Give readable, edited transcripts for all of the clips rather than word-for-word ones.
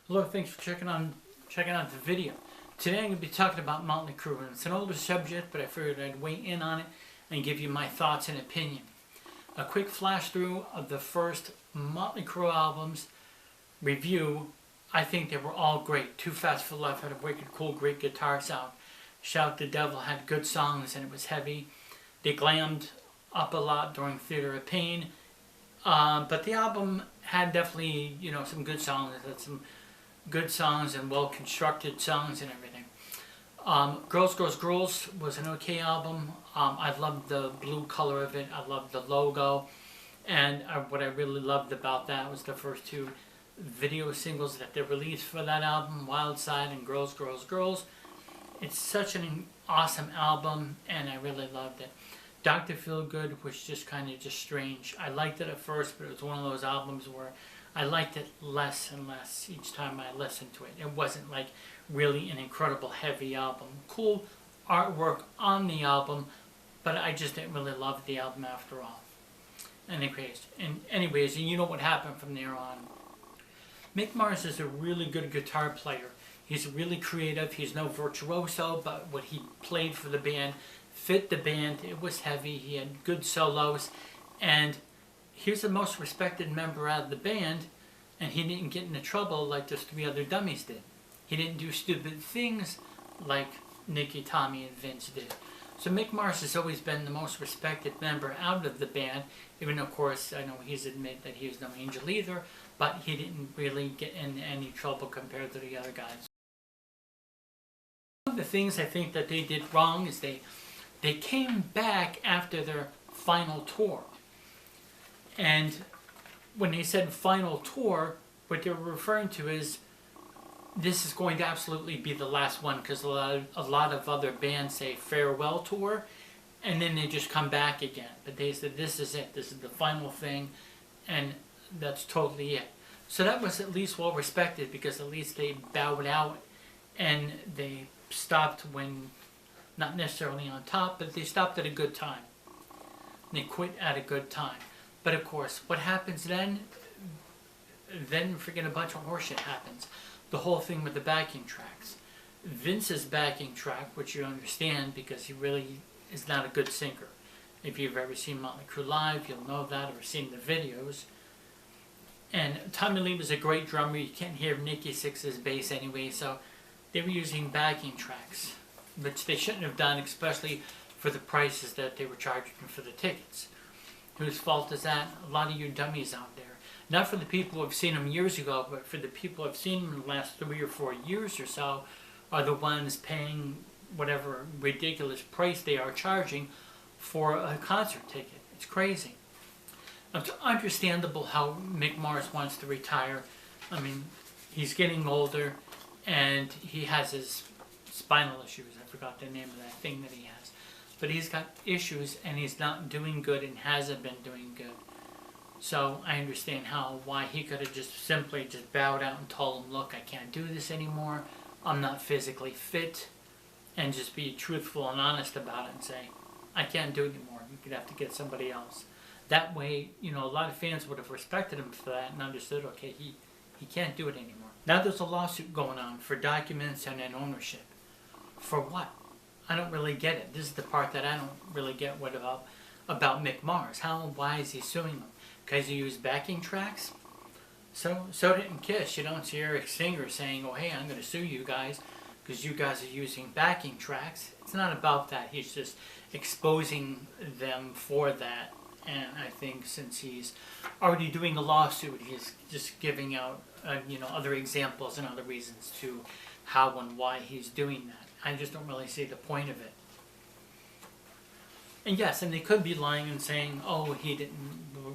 Hello, thanks for checking out the video. Today I'm going to be talking about Motley Crue, and it's an older subject, but I figured I'd weigh in on it and give you my thoughts and opinion. A quick flash through of the first Motley Crue albums review. I think they were all great. Too Fast for Love had a wicked cool, great guitar sound. Shout the Devil had good songs and it was heavy. They glammed up a lot during Theater of Pain. But the album had definitely, some good songs. It had some good songs and well-constructed songs and everything. Girls, Girls, Girls was an okay album. I loved the blue color of it. I loved the logo. And what I really loved about that was the first two video singles that they released for that album, Wild Side and Girls, Girls, Girls. It's such an awesome album, and I really loved it. Dr. Feelgood was just kind of strange. I liked it at first, but it was one of those albums where I liked it less and less each time I listened to it. It wasn't like really an incredible heavy album. Cool artwork on the album, but I just didn't really love the album after all. Anyways, and you know what happened from there on. Mick Mars is a really good guitar player. He's really creative. He's no virtuoso, but what he played for the band fit the band. It was heavy. He had good solos, and he was the most respected member out of the band, and he didn't get into trouble like those three other dummies did. He didn't do stupid things like Nicky, Tommy, and Vince did. So Mick Mars has always been the most respected member out of the band, even though, of course, I know he's admitted that he was no angel either, but he didn't really get in any trouble compared to the other guys. One of the things I think that they did wrong is they came back after their final tour. And when they said final tour, what they were referring to is this is going to absolutely be the last one, because a lot of other bands say farewell tour and then they just come back again. But they said this is it, this is the final thing, and that's totally it. So that was at least well respected, because at least they bowed out and they stopped when, not necessarily on top, but they stopped at a good time. They quit at a good time. But of course, what happens then? Then freaking a bunch of horseshit happens. The whole thing with the backing tracks. Vince's backing track, which you understand because he really is not a good singer. If you've ever seen Motley Crue live, you'll know that, or seen the videos. And Tommy Lee was a great drummer. You can't hear Nikki Sixx's bass anyway, so they were using backing tracks, which they shouldn't have done, especially for the prices that they were charging for the tickets. Whose fault is that? A lot of you dummies out there. Not for the people who have seen them years ago, but for the people who have seen them in the last 3 or 4 years or so, are the ones paying whatever ridiculous price they are charging for a concert ticket. It's crazy. It's understandable how Mick Mars wants to retire. I mean, he's getting older, and he has his spinal issues. I forgot the name of that thing that he has. But he's got issues, and he's not doing good and hasn't been doing good. So I understand why he could have just simply bowed out and told him, look, I can't do this anymore. I'm not physically fit. And just be truthful and honest about it and say, I can't do it anymore. You could have to get somebody else. That way, a lot of fans would have respected him for that and understood, okay, he can't do it anymore. Now there's a lawsuit going on for documents and then ownership. For what? I don't really get it. This is the part that I don't really get about Mick Mars. Why is he suing them? Because he used backing tracks? So didn't Kiss. You don't see Eric Singer saying, oh hey, I'm going to sue you guys because you guys are using backing tracks. It's not about that. He's just exposing them for that. And I think since he's already doing a lawsuit, he's just giving out other examples and other reasons to how and why he's doing that. I just don't really see the point of it. And yes, and they could be lying and saying, oh, he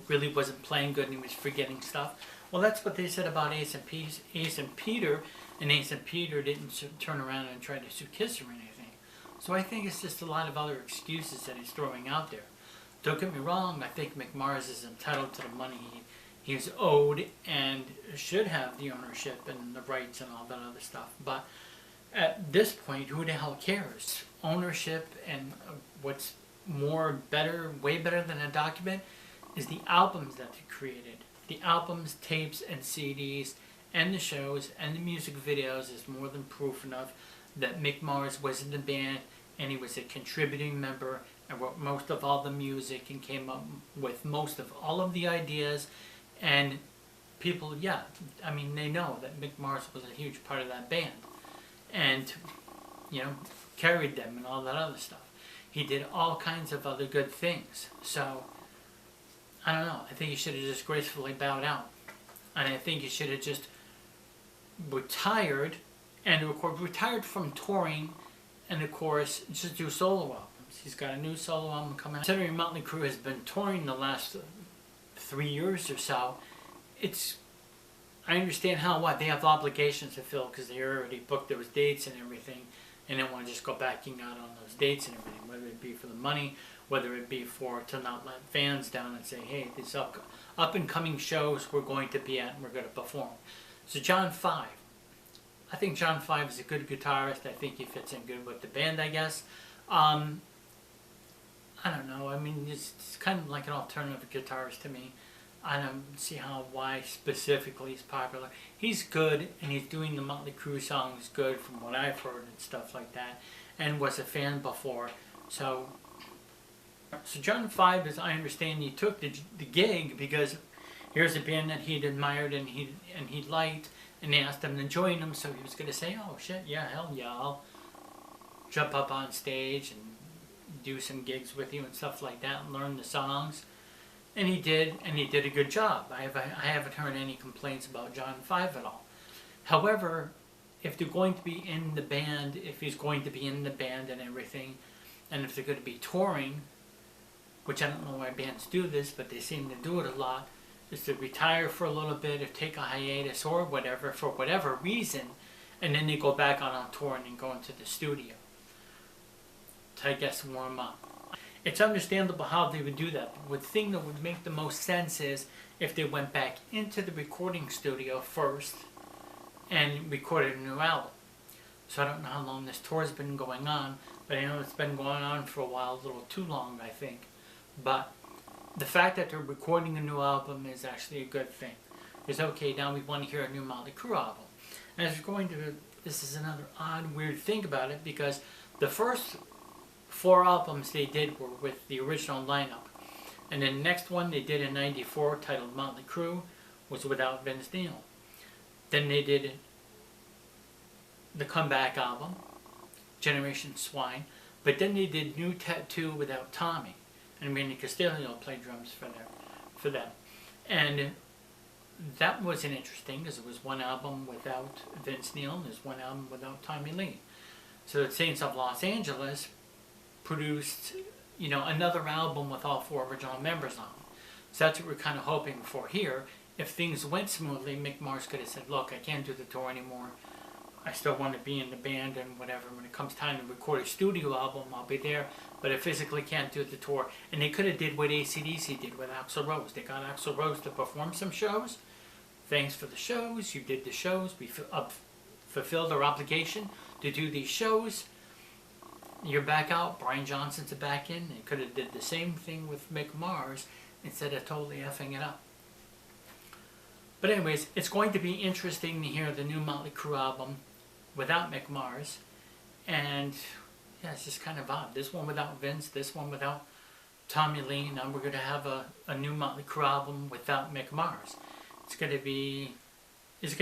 really wasn't playing good and he was forgetting stuff. Well, that's what they said about Ace and Peter, and Ace and Peter didn't turn around and try to sue Kiss or anything. So I think it's just a lot of other excuses that he's throwing out there. Don't get me wrong, I think Mick Mars is entitled to the money he's owed and should have the ownership and the rights and all that other stuff. But at this point, who the hell cares? Ownership and what's way better than a document is the albums that they created. The albums, tapes, and CDs, and the shows and the music videos is more than proof enough that Mick Mars was in the band and he was a contributing member and wrote most of all the music and came up with most of all of the ideas. And people, yeah, I mean, they know that Mick Mars was a huge part of that band and, you know, carried them and all that other stuff. He did all kinds of other good things. So, I don't know. I think he should have just gracefully bowed out. And I think he should have just retired, and of course retired from touring, and of course just do solo albums. He's got a new solo album coming out. Considering Motley Crue has been touring the last 3 years or so, I understand why they have obligations to fill because they already booked those dates and everything, and they want to just go backing out on those dates and everything, whether it be for the money, whether it be to not let fans down and say, hey, these up and coming shows we're going to be at and we're going to perform. So John Five. I think John Five is a good guitarist. I think he fits in good with the band, I guess. I don't know. I mean, it's kind of like an alternative guitarist to me. I don't see why specifically he's popular. He's good, and he's doing the Motley Crue songs good from what I've heard and stuff like that, and was a fan before. So John Five, as I understand, he took the gig because here's a band that he'd admired and he liked, and they asked him to join them, so he was going to say, oh shit, yeah, hell yeah, I'll jump up on stage and do some gigs with you and stuff like that and learn the songs. And he did a good job. I haven't heard any complaints about John Five at all. However, if they're going to be in the band, if he's going to be in the band and everything, and if they're going to be touring, which I don't know why bands do this, but they seem to do it a lot, is to retire for a little bit or take a hiatus or whatever, for whatever reason, and then they go back on tour and then go into the studio to, I guess, warm up. It's understandable how they would do that, but the thing that would make the most sense is if they went back into the recording studio first and recorded a new album. So I don't know how long this tour's been going on, but I know it's been going on for a while, a little too long, I think. But the fact that they're recording a new album is actually a good thing. It's okay, now we want to hear a new Motley Crue album. And this is another odd, weird thing about it, because the first 4 albums they did were with the original lineup. And then the next one they did in '94, titled Motley Crue, was without Vince Neil. Then they did the comeback album, Generation Swine, but then they did New Tattoo without Tommy. And Randy Castillo played drums for them. And that wasn't interesting because it was one album without Vince Neil and there's one album without Tommy Lee. So the Saints of Los Angeles produced, another album with all 4 original members on it. So that's what we're kind of hoping for here. If things went smoothly, Mick Mars could have said, look, I can't do the tour anymore. I still want to be in the band and whatever. When it comes time to record a studio album, I'll be there. But I physically can't do the tour. And they could have did what AC/DC did with Axl Rose. They got Axl Rose to perform some shows. Thanks for the shows. You did the shows. We fulfilled our obligation to do these shows. You're back out. Brian Johnson's back in. They could have did the same thing with Mick Mars instead of totally effing it up. But anyways, it's going to be interesting to hear the new Motley Crue album without Mick Mars. And yeah, it's just kind of odd. This one without Vince, this one without Tommy Lee. Now we're going to have a new Motley Crue album without Mick Mars. It's going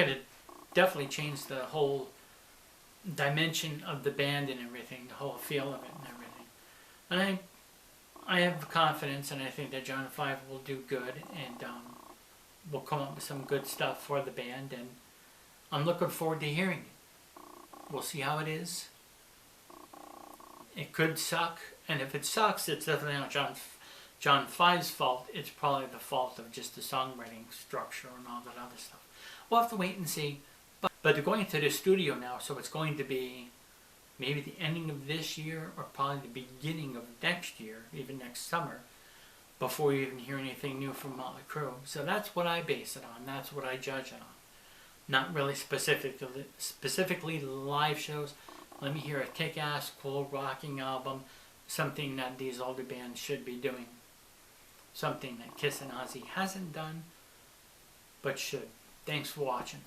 to definitely change the whole dimension of the band and everything, the whole feel of it and everything. And I have confidence, and I think that John Five will do good, and we'll come up with some good stuff for the band, and I'm looking forward to hearing it. We'll see how it is. It could suck, and if it sucks, it's definitely not John Five's fault. It's probably the fault of just the songwriting structure and all that other stuff. We'll have to wait and see. But they're going to the studio now, so it's going to be maybe the ending of this year or probably the beginning of next year, even next summer, before you even hear anything new from Motley Crue. So that's what I base it on. That's what I judge it on. Not really specifically live shows. Let me hear a kick-ass, cool, rocking album. Something that these older bands should be doing. Something that Kiss and Ozzy hasn't done, but should. Thanks for watching.